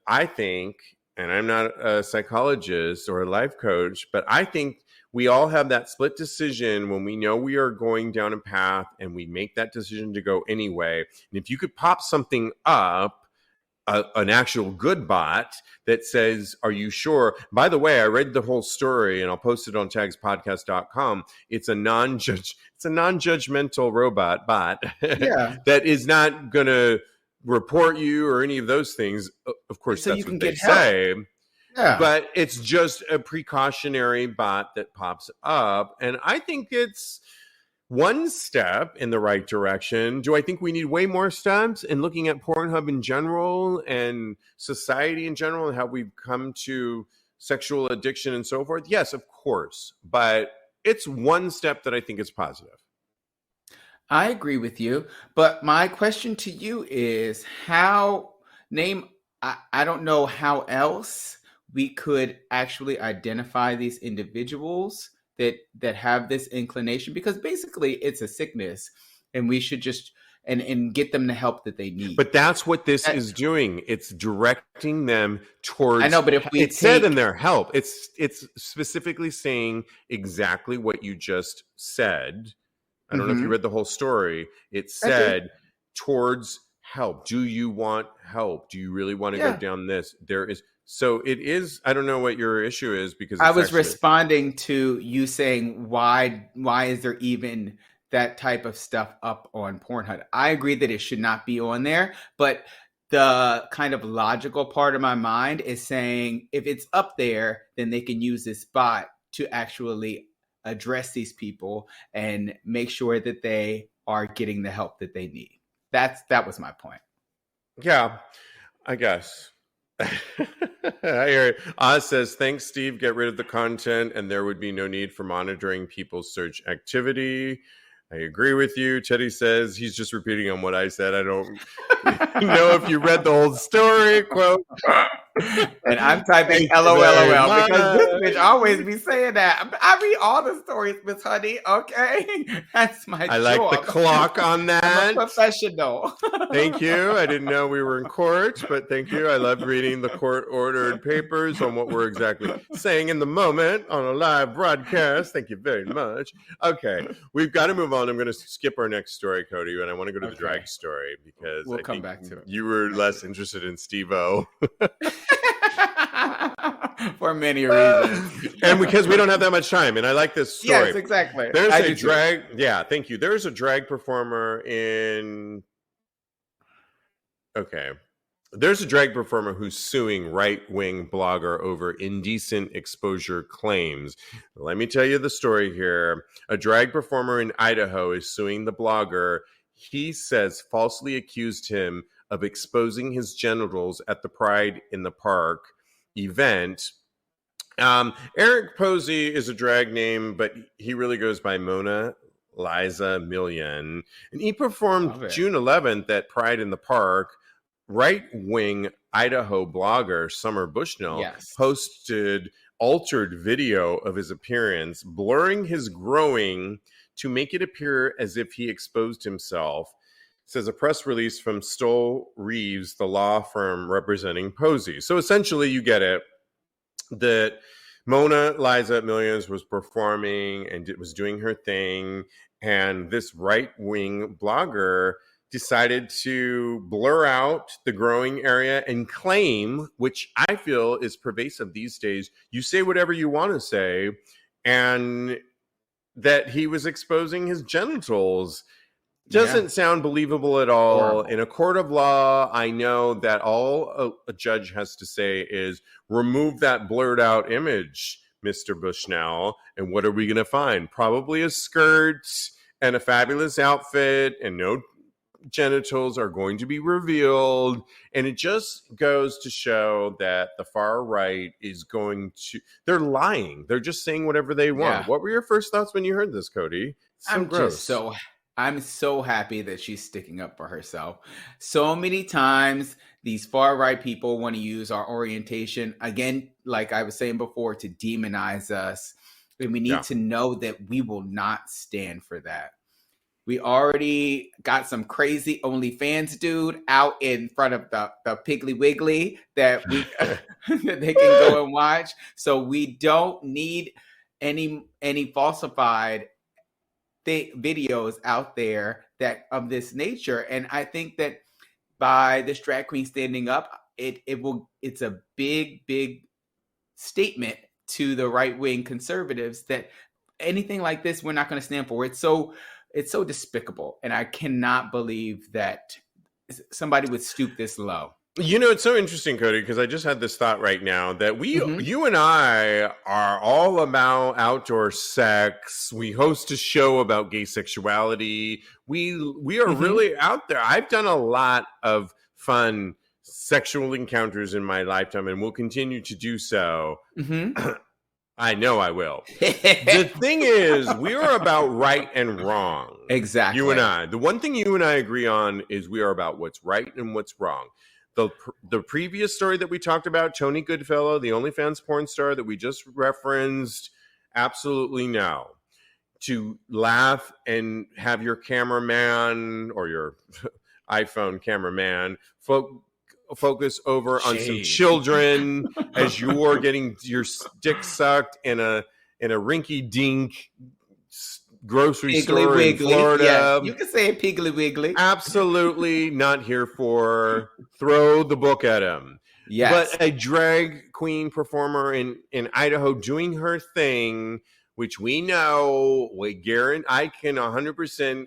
I think, and I'm not a psychologist or a life coach, but I think we all have that split decision when we know we are going down a path and we make that decision to go anyway. And if you could pop something up, an actual good bot that says, are you sure? By the way, I read the whole story, and I'll post it on TAGSPodcast.com. It's a non-judgmental robot bot that is not going to report you or any of those things. Of course, so that's what they say. Yeah. but it's just a precautionary bot that pops up. And I think it's one step in the right direction. Do I think we need way more steps in looking at Pornhub in general and society in general and how we've come to sexual addiction and so forth? Yes, of course. But it's one step that I think is positive. I agree with you, but my question to you is I don't know how else we could actually identify these individuals that have this inclination, because basically it's a sickness and we should just and get them the help that they need. But that's what this is doing. It's directing them towards. I know, but if we said in their help, it's specifically saying exactly what you just said. I don't know if you read the whole story. It said towards help. Do you want help? Do you really want to go down this? So it is. I don't know what your issue is, because I was responding to you saying why is there even that type of stuff up on Pornhub? I agree that it should not be on there, but the kind of logical part of my mind is saying if it's up there, then they can use this bot to actually address these people and make sure that they are getting the help that they need. That was my point. Yeah, I guess. I hear it. Oz says, thanks, Steve. Get rid of the content and there would be no need for monitoring people's search activity. I agree with you. Teddy says he's just repeating on what I said. I don't know if you read the whole story. Quote. And I'm typing LOLOL because this bitch always be saying that. I read all the stories, Miss Honey. Okay, that's my job. I like the clock on that. I'm a professional. Thank you. I didn't know we were in court, but thank you. I love reading the court-ordered papers on what we're exactly saying in the moment on a live broadcast. Thank you very much. Okay, we've got to move on. I'm going to skip our next story, Kodi, and I want to go to the drag story because we'll come back to it. You were less interested in Steve-O. For many reasons. And because we don't have that much time. And I like this story. Yes, exactly. There's a drag. Yeah, thank you. There's a drag performer There's a drag performer who's suing right-wing blogger over indecent exposure claims. Let me tell you the story here. A drag performer in Idaho is suing the blogger. He says falsely accused him of exposing his genitals at the Pride in the Park event. Eric Posey is a drag name, but he really goes by Mona Lisa Million. And he performed June 11th at Pride in the Park. Right-wing Idaho blogger Summer Bushnell posted altered video of his appearance, blurring his groin to make it appear as if he exposed himself. Says a press release from Stoll Reeves, the law firm representing Posey. So essentially, you get it, that Mona Lisa Millions was performing and was doing her thing, and this right-wing blogger decided to blur out the growing area and claim, which I feel is pervasive these days, you say whatever you want to say, and that he was exposing his genitals. Doesn't sound believable at all. Horrible. In a court of law, I know that all a judge has to say is remove that blurred out image, Mr. Bushnell. And what are we going to find? Probably a skirt and a fabulous outfit, and no genitals are going to be revealed. And it just goes to show that the far right is they're lying. They're just saying whatever they want. What were your first thoughts when you heard this, Kodi? I'm so happy that she's sticking up for herself. So many times, these far right people want to use our orientation, again, like I was saying before, to demonize us. And we need to know that we will not stand for that. We already got some crazy OnlyFans dude out in front of the Piggly Wiggly that that they can go and watch. So we don't need any falsified videos out there that of this nature. And I think that by this drag queen standing up, it's a big statement to the right-wing conservatives that anything like this we're not going to stand for. It's so despicable, and I cannot believe that somebody would stoop this low. You know, it's so interesting, Kodi, because I just had this thought right now that Mm-hmm. you and I are all about outdoor sex. We host a show about gay sexuality. We are Mm-hmm. really out there. I've done a lot of fun sexual encounters in my lifetime and will continue to do so. Mm-hmm. I know I will. The thing is, we are about right and wrong. You and Exactly. I. The one thing you and I agree on is we are about what's right and what's wrong. The previous story that we talked about, Tony Goodfellow, the OnlyFans porn star that we just referenced, absolutely no. To laugh and have your cameraman or your iPhone cameraman focus over on some Shade. children as you're getting your dick sucked in a rinky dink grocery Piggly store in wiggly. Yes, Florida. you can say it piggly wiggly. Absolutely not here for. Throw the book at him. Yes. But a drag queen performer in Idaho doing her thing, which we know, I can 100%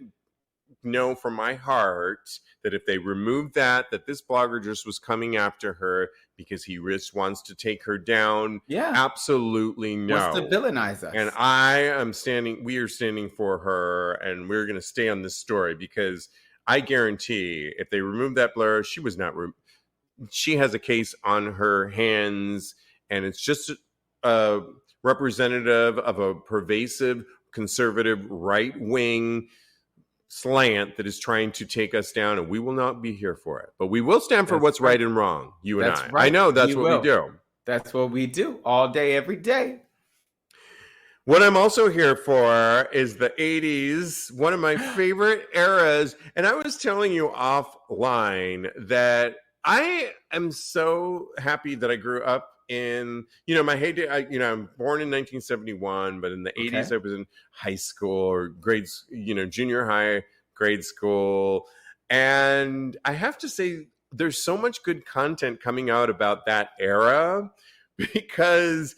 know from my heart that if they removed that this blogger just was coming after her because he just wants to take her down. Yeah. Absolutely no. Wants to villainize us. And we are standing for her, and we're going to stay on this story because I guarantee if they remove that blur, she was not she has a case on her hands, and it's just a representative of a pervasive conservative right-wing slant that is trying to take us down, and we will not be here for it. But we will stand for what's right and wrong, you and I. Right. I know that's what we do. That's what we do all day, every day. What I'm also here for is the 80s, one of my favorite eras. And I was telling you offline that I am so happy that I grew up in, my heyday. I'm born in 1971, but in the 80s, I was in high school or grades, junior high, grade school. And I have to say, there's so much good content coming out about that era because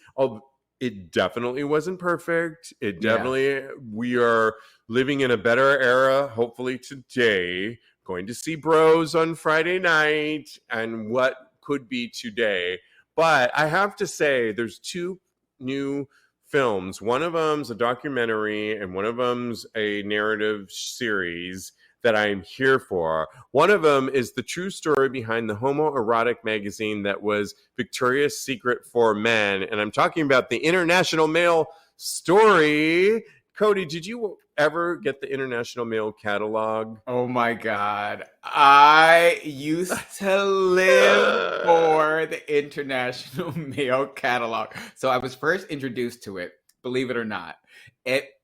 it definitely wasn't perfect. We are living in a better era, hopefully today. Going to see Bros on Friday night and what could be today. But I have to say, there's two new films. One of them's a documentary and one of them's a narrative series that I'm here for. One of them is the true story behind the homoerotic magazine that was Victoria's Secret for Men. And I'm talking about the International Male Story. Kodi, did you ever get the International Male catalog? Oh my God. I used to live for the International Male catalog. So I was first introduced to it, believe it or not.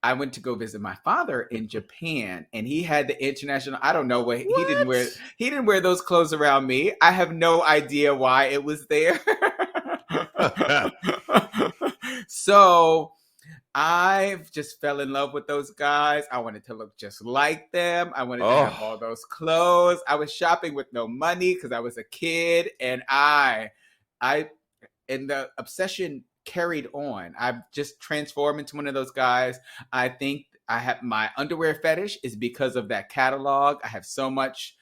I went to go visit my father in Japan, and he had the international. I don't know what? He didn't wear those clothes around me. I have no idea why it was there. So I just fell in love with those guys. I wanted to look just like them. I wanted to have all those clothes. I was shopping with no money because I was a kid, and and the obsession carried on. I've just transformed into one of those guys. I think I have my underwear fetish is because of that catalog. I have so much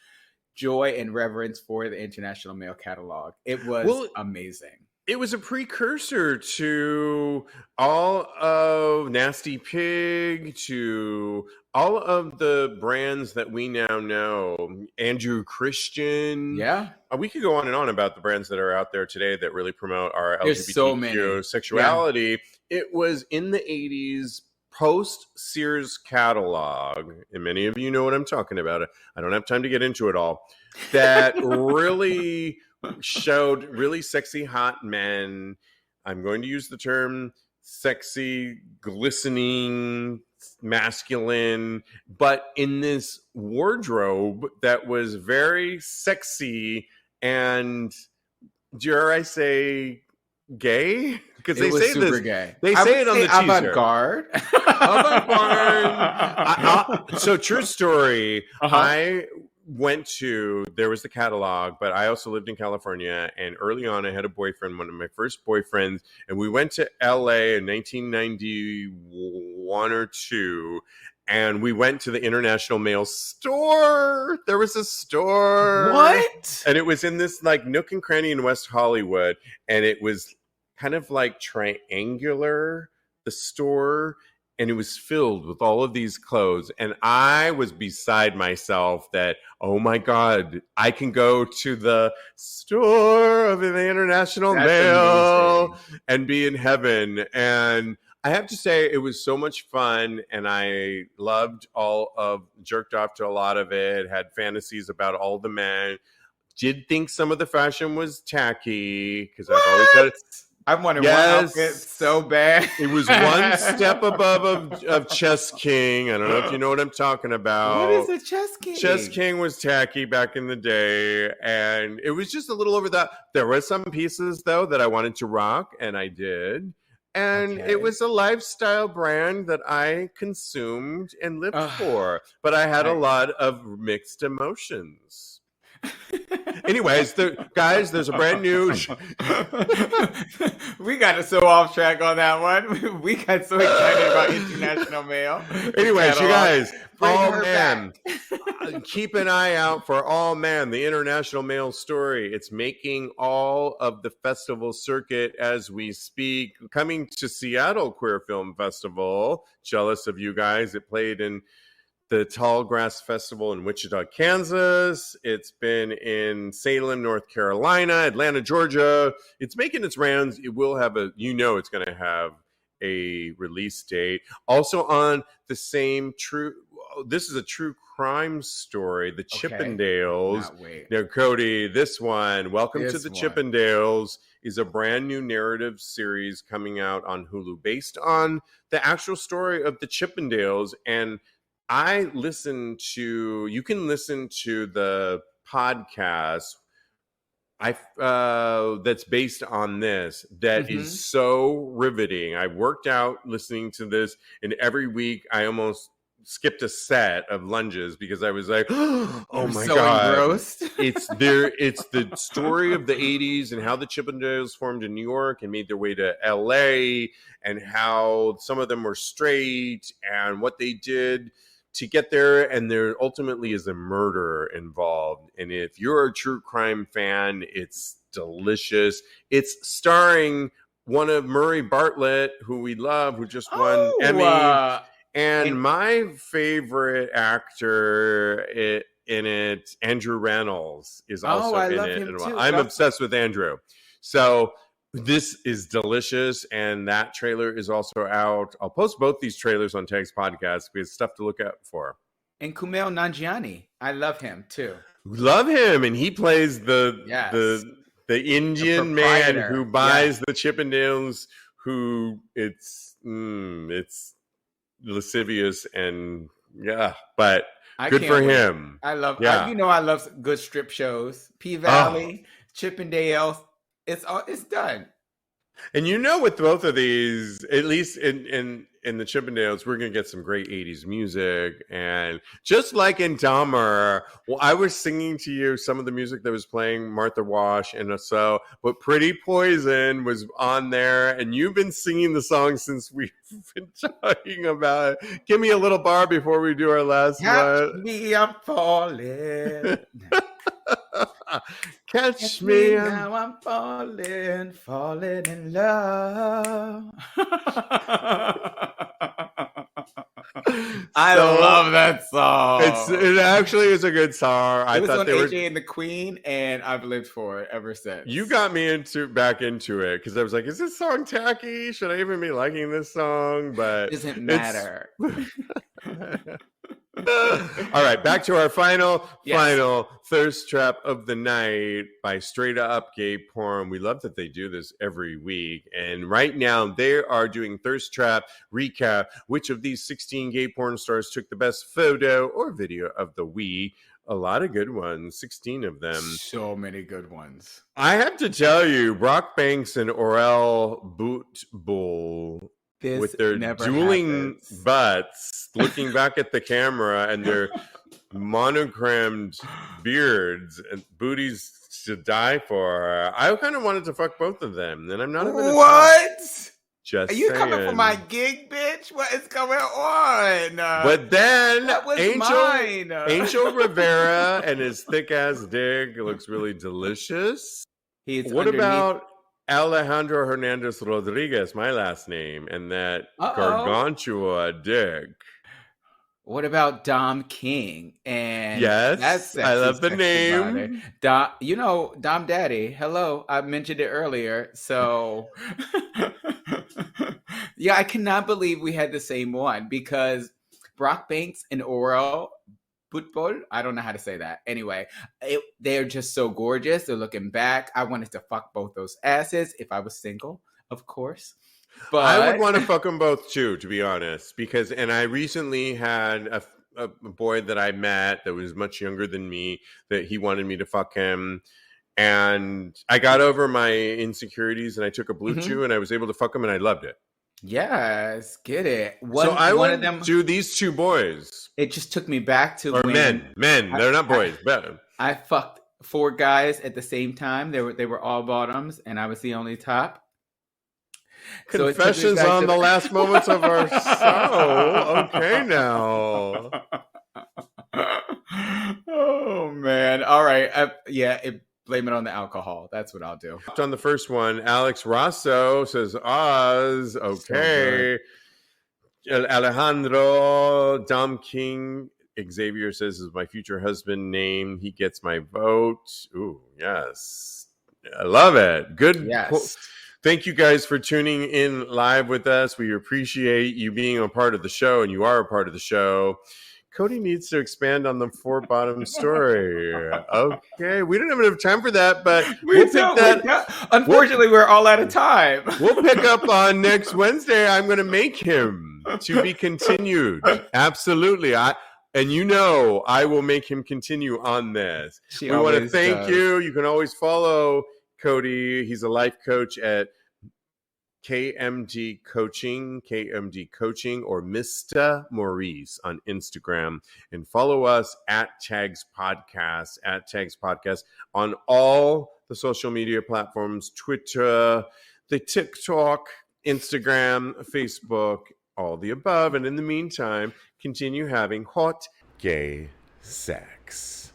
joy and reverence for the International Male catalog. It was amazing. It was a precursor to all of Nasty Pig, to all of the brands that we now know. Andrew Christian. Yeah. We could go on and on about the brands that are out there today that really promote our LGBTQ sexuality. Yeah. It was in the 80s, post Sears catalog, and many of you know what I'm talking about. I don't have time to get into it all. That really showed really sexy hot men. I'm going to use the term sexy, glistening, masculine, but in this wardrobe that was very sexy and, dare I say, gay? Because they say super this. Gay. They say it on the teaser. Avant-garde. Avant-garde. So, true story. There was the catalog, but I also lived in California, and early on I had a boyfriend, one of my first boyfriends, and we went to LA in 1991 or 2, and we went to the International Male store. There was a store. What? And it was in this like nook and cranny in West Hollywood, and it was kind of like triangular, the store, and it was filled with all of these clothes. And I was beside myself that, oh my God, I can go to the store of the International Male and be in heaven. And I have to say, it was so much fun, and I jerked off to a lot of it, had fantasies about all the men. Did think some of the fashion was tacky, because I've always had it. I wanted one outfit so bad. It was one step above of Chess King. I don't know if you know what I'm talking about. What is a Chess King? Chess King was tacky back in the day, and it was just a little over that. There were some pieces, though, that I wanted to rock, and I did. And it was a lifestyle brand that I consumed and lived for. But I had a lot of mixed emotions. Anyways, guys, there's a brand new... We got so off track on that one. We got so excited about International Male. Anyways, you guys, All Man. Keep an eye out for All Man, the International Male story. It's making all of the festival circuit as we speak. Coming to Seattle Queer Film Festival. Jealous of you guys. It played in the Tall Grass Festival in Wichita, Kansas. It's been in Salem, North Carolina, Atlanta, Georgia. It's making its rounds. It will have it's going to have a release date. Also on the same this is a true crime story, the Chippendales. Now, Kodi, this one, Welcome to the Chippendales, is a brand new narrative series coming out on Hulu based on the actual story of the Chippendales. And you can listen to the podcast that's based on this. That is so riveting. I worked out listening to this, and every week I almost skipped a set of lunges because I was like, oh my God. Engrossed. It's the story of the 80s and how the Chippendales formed in New York and made their way to LA, and how some of them were straight and what they did to get there, and there ultimately is a murder involved. And if you're a true crime fan, it's delicious. It's starring one of Murray Bartlett, who we love, who just won Emmy. And my favorite actor in it, Andrew Reynolds, is also in it. Him too. I'm obsessed with Andrew. So this is delicious, and that trailer is also out. I'll post both these trailers on TAGSPodcast because stuff to look out for. And Kumail Nanjiani, I love him too. Love him, and he plays the Indian man who buys the Chippendales. Who it's lascivious and but good for him. I love I love good strip shows. P-Valley, Chippendales. It's done. And with both of these, at least in the Chippendales, we're going to get some great 80s music. And just like in Dahmer, I was singing to you some of the music that was playing, Martha Wash, but Pretty Poison was on there. And you've been singing the song since we've been talking about it. Give me a little bar before we do our last one. Catch me, I'm falling. Catch me now, I'm falling in love. I love that song. It actually is a good song. It was on AJ and the Queen, and I've lived for it ever since. You got me back into it because I was like, "Is this song tacky? Should I even be liking this song?" But it doesn't matter. All right, back to our final thirst trap of the night by Straight Up Gay Porn. We love that they do this every week. And right now they are doing thirst trap recap. Which of these 16 gay porn stars took the best photo or video of the week? A lot of good ones, 16 of them. So many good ones. I have to tell you, Brock Banks and Orel Bootbull, with their dueling butts, looking back at the camera, and their monogrammed beards and booties to die for. I kind of wanted to fuck both of them, and I'm not even what? Just Are you saying. coming for my gig, bitch? What is going on? But then that was mine. Angel Rivera and his thick ass dick looks really delicious. What about Alejandro Hernandez Rodriguez, my last name, and that gargantua dick? What about Dom King? And yes, that's sexy, I love the name. Dom, Dom Daddy. Hello, I mentioned it earlier. So, yeah, I cannot believe we had the same one because Brock Banks and Orel Football. I don't know how to say that. Anyway, they're just so gorgeous. They're looking back. I wanted to fuck both those asses if I was single, of course. But I would want to fuck them both too, to be honest, because I recently had a boy that I met that was much younger than me that he wanted me to fuck him. And I got over my insecurities and I took a blue chew and I was able to fuck him and I loved it. Yes, get it. So I would do these two boys. It just took me back to men. They're not boys. I fucked 4 guys at the same time. They were all bottoms and I was the only top. Confessions on the last moments of our show. Okay, now. Oh man! All right, blame it on the alcohol. That's what I'll do. On the first one, Alex Rosso says Oz. Okay, Alejandro Dom King. Xavier says is my future husband name. He gets my vote. Ooh, yes, I love it. Good. Yes. Thank you guys for tuning in live with us. We appreciate you being a part of the show, and you are a part of the show. Kodi needs to expand on the 4 bottom story. Okay, we don't have enough time for that, but we'll pick that. Unfortunately, we're all out of time. We'll pick up on next Wednesday. I'm going to make him to be continued. Absolutely. I will make him continue on this. We want to thank you. You can always follow Kodi. He's a life coach at KMD Coaching, or Mr. Maurice on Instagram. And follow us at TAGSPodcast on all the social media platforms, Twitter, the TikTok, Instagram, Facebook, all the above. And in the meantime, continue having hot gay sex.